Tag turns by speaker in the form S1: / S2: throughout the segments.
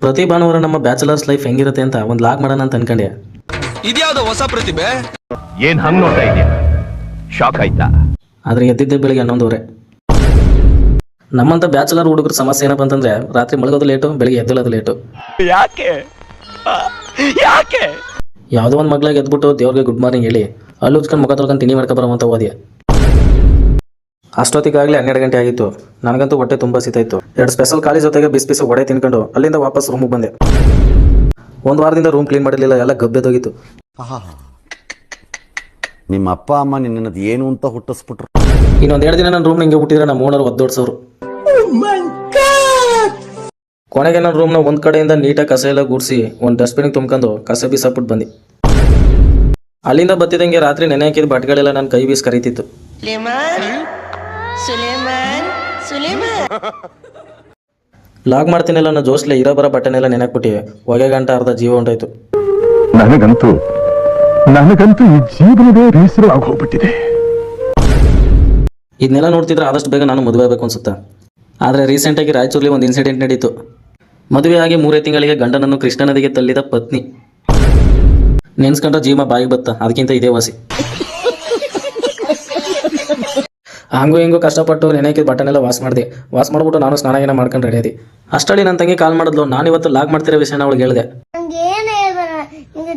S1: ಪ್ರತಿ ಭಾನುವಾರ ನಮ್ಮ ಬ್ಯಾಚುಲರ್ಸ್ ಲೈಫ್ ಹೆಂಗಿರುತ್ತೆ ಅಂತ ಒಂದು ಲಾಗ್ ಮಾಡೋಣ ಅಂತ ಅನ್ಕೊಂಡೆ.
S2: ಇದ್ಯಾವುದೋ ಹೊಸ ಪ್ರತಿಭೆ.
S3: ಏನ್ ಹಂಗ್ ನೋಡ್ತಾ ಇದೆಯಾ? ಶಾಕ್ ಆಯ್ತಾ?
S1: ಆದ್ರೆ ಎದ್ದಿದ್ದೆ ಬೆಳಿಗ್ಗೆ 11:30. ನಮ್ಮಂತ ಬ್ಯಾಚುಲರ್ ಹುಡುಗರ ಸಮಸ್ಯೆ ಏನಪ್ಪ ಅಂತಂದ್ರೆ ರಾತ್ರಿ ಮಲಗೋದು ಲೇಟು, ಬೆಳಿಗ್ಗೆ ಎದ್ದೇಳೋದು ಲೇಟು.
S3: ಯಾಕೆ ಯಾಕೆ
S1: ಯಾವುದೋ ಒಂದು ಮಗ್ಳಾಗ ಎದ್ಬಿಟ್ಟು ದೇವ್ರಿಗೆ ಗುಡ್ ಮಾರ್ನಿಂಗ್ ಹೇಳಿ ಅಲ್ಲಿ ಉಚ್ಕೊಂಡು ಮುಖ ತೊಳ್ಕೊಂಡು ತಿಂಡಿ ಮಾಡ್ಕೊ ಬರೋವಂತ ಓದಿ. ಅಷ್ಟೊತ್ತಿಗಾಗಲೇ 12 ಗಂಟೆ ಆಗಿತ್ತು. ನನಗಂತೂ ಹೊಟ್ಟೆ ತುಂಬ ಸಿತಾಯಿತ್ತು. 2 ಸ್ಪೆಷಲ್ ಕಾಲೇಜ್ ಜೊತೆಗೆ ಬಿಸಿ ವಡೆ ತಿನ್ಕೊಂಡು ಅಲ್ಲಿಂದ ವಾಪಸ್ ರೂಮಿಗೆ ಬಂದೆ. ಒಂದು ವಾರದಿಂದ ರೂಮ್ ಕ್ಲೀನ್ ಮಾಡಿರಲಿಲ್ಲ, ಎಲ್ಲ ಗಬ್ಬೆದೋಗಿತ್ತು.
S4: ನಿಮ್ಮ ಅಪ್ಪ ಅಮ್ಮ ನಿನ್ನದು ಏನು ಅಂತ ಹುಟ್ಟಿಸ್ಬಿಟ್ರು.
S1: ಇನ್ನೊಂದು 2 ದಿನ ನನ್ನ ರೂಮ್ ಹಿಂಗೆ ಹುಟ್ಟಿದ್ರೆ ನಮ್ಮ ಓನರ್ ಒದ್ದೋಡ್ಸೋರು. ಕೊನೆಗೆ ನನ್ನ ರೂಮ್ನ ಒಂದು ಕಡೆಯಿಂದ ನೀಟಾಗಿ ಕಸ ಎಲ್ಲ ಗುಡಿಸಿ ಒಂದು ಡಸ್ಟ್ಬಿನ್ಗೆ ತುಂಬ್ಕೊಂಡು ಕಸ ಬೀಸಾಕ್ಬಿಟ್ಟು ಬಂದು ಅಲ್ಲಿಂದ ಬತ್ತಿದಂಗೆ ರಾತ್ರಿ ನೆನೆ ಹಾಕಿದ ಬಟ್ಟೆಗಳೆಲ್ಲ ನನ್ನ ಕೈ ಬೀಸ್ ಕರೀತಿತ್ತು. ಲಾಗ್ ಮಾಡ್ತೀನಲ್ಲ ಅನ್ನೋ ಜೋಸ್ಲೆ ಇರೋ ಬರೋ ಬಟ್ಟೆನೆಲ್ಲ ನೆನಕ್ಬಿಟ್ಟು ಹೊಗೆ ಗಂಟ ಅರ್ಧ ಜೀವ ಉಂಟಾಯ್ತು.
S3: ನನಗಂತೂ ಈ ಜೀವನವೇ ಬೇಸರ ಆಗೋಗ್ಬಿಟ್ಟಿದೆ.
S1: ಇದನ್ನೆಲ್ಲ ನೋಡ್ತಿದ್ರೆ ಆದಷ್ಟು ಬೇಗ ನಾನು ಮದುವೆ ಆಗಬೇಕು ಅನ್ಸುತ್ತಾ. ಆದರೆ ರೀಸೆಂಟಾಗಿ ರಾಯಚೂರಲ್ಲಿ ಒಂದು ಇನ್ಸಿಡೆಂಟ್ ನಡೀತು. ಮದುವೆಯಾಗಿ 3 ತಿಂಗಳಿಗೆ ಗಂಡನನ್ನು ಕೃಷ್ಣ ನದಿಗೆ ತಳ್ಳಿದ ಪತ್ನಿ. ನೆನ್ಸ್ಕೊಂಡ್ರೆ ಜೀವ ಬಾಯಿಗೆ ಬತ್ತ, ಅದಕ್ಕಿಂತ ಇದೇ ವಾಸಿ. ಹಂಗೂ ಹಿಂಗೂ ಕಷ್ಟಪಟ್ಟು ನೆನೆಕಿದ ಬಟ್ಟನೆಲ್ಲ ವಾಶ್ ಮಾಡ್ಬಿಟ್ಟು ನಾನು ಸ್ನಾನ ಏನ ಮಾಡ್ಕೊಂಡು ರೆಡಿ ಆದಿ. ಅಷ್ಟರಲ್ಲಿ ನನ್ನ ತಂಗಿ ಕಾಲ್ ಮಾಡಿದ್ಲು. ನಾನು ಇವತ್ತು ಲಾಗ್ ಮಾಡ್ತಿರೋ ವಿಷಯನ ಅವಳಿಗೆ ಹೇಳಿದೆ.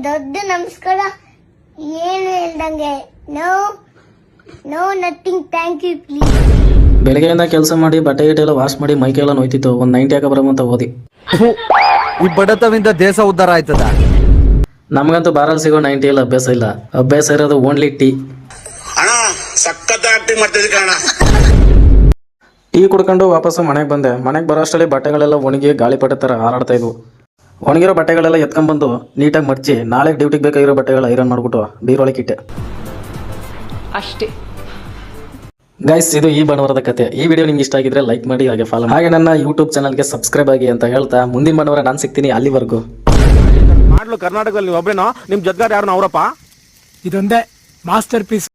S5: ದೊಡ್ಡ ನಮಸ್ಕಾರ. ಏನು ಹೇಳ್ದಂಗೆ no nothing, thank you please.
S1: ಬೆಳಗ್ಗೆಯಿಂದ ಕೆಲಸ ಮಾಡಿ ಬಟ್ಟೆ ಗಿಟ್ಟೆಲ್ಲ ವಾಶ್ ಮಾಡಿ ಮೈಕೆಲ್ಲ ನೋಯ್ತಿತ್ತು. ಒಂದು 90 ಹಾಕ ಬರೋಂತ ಓದಿ.
S4: ಈ ಬಡತವಿಂದ ದೇಶ ಉದ್ಧಾರ ಆಯ್ತದ.
S1: ನಮಗಂತೂ ಬಾರಲ್ಲಿ ಸಿಗೋ 90 ಎಲ್ಲ ಅಭ್ಯಾಸ ಇಲ್ಲ. ಅಭ್ಯಾಸ ಇರೋದು ಓನ್ಲಿ ಟೀ. ಟೀ ಕುಡ್ಕೊಂಡು ವಾಪಸ್ಸು ಮನೆಗೆ ಬಂದೆ. ಮನೆಗೆ ಬರೋ ಅಷ್ಟರಲ್ಲಿ ಬಟ್ಟೆಗಳೆಲ್ಲ ಒಣಗಿ ಗಾಳಿಪಟ ಥರ ಹಾರಾಡ್ತಾ ಇದ್ವು. ಒಣಗಿರೋ ಬಟ್ಟೆಗಳೆಲ್ಲ ಎತ್ಕೊಂಡ್ಬಂದು ನೀಟಾಗಿ ಮಡ್ಚಿ ನಾಳೆ ಡ್ಯೂಟಿಗೆ ಬೇಕಾಗಿರೋ ಬಟ್ಟೆಗಳು ಐರನ್ ಮಾಡಿಬಿಟ್ಟು ಬೀರೊಳಗೆ ಇಟ್ಟೆ
S6: ಅಷ್ಟೇ.
S1: ಗೈಸ್, ಇದು ಈ ಭಾನುವಾರದ ಕತೆ. ಈ ವಿಡಿಯೋ ನಿಮ್ಗೆ ಇಷ್ಟ ಆಗಿದ್ರೆ ಲೈಕ್ ಮಾಡಿ, ಹಾಗೆ ಫಾಲೋ ಹಾಗೆ ನನ್ನ ಯೂಟ್ಯೂಬ್ ಚಾನಲ್ಗೆ ಸಬ್ಸ್ಕ್ರೈಬ್ ಆಗಿ ಅಂತ ಹೇಳ್ತಾ ಮುಂದಿನ ಭಾನುವಾರ ನಾನು ಸಿಗ್ತೀನಿ. ಅಲ್ಲಿವರೆಗೂ
S7: ಮಾಡ್ಲು ಕರ್ನಾಟಕದಲ್ಲಿ ಒಬ್ಬರೇನೋ ನಿಮ್ ಜೊತೆಗಾರ ಯಾರು ಅವರಪ್ಪ.
S8: ಇದೊಂದೇ ಮಾಸ್ಟರ್ ಪೀಸ್.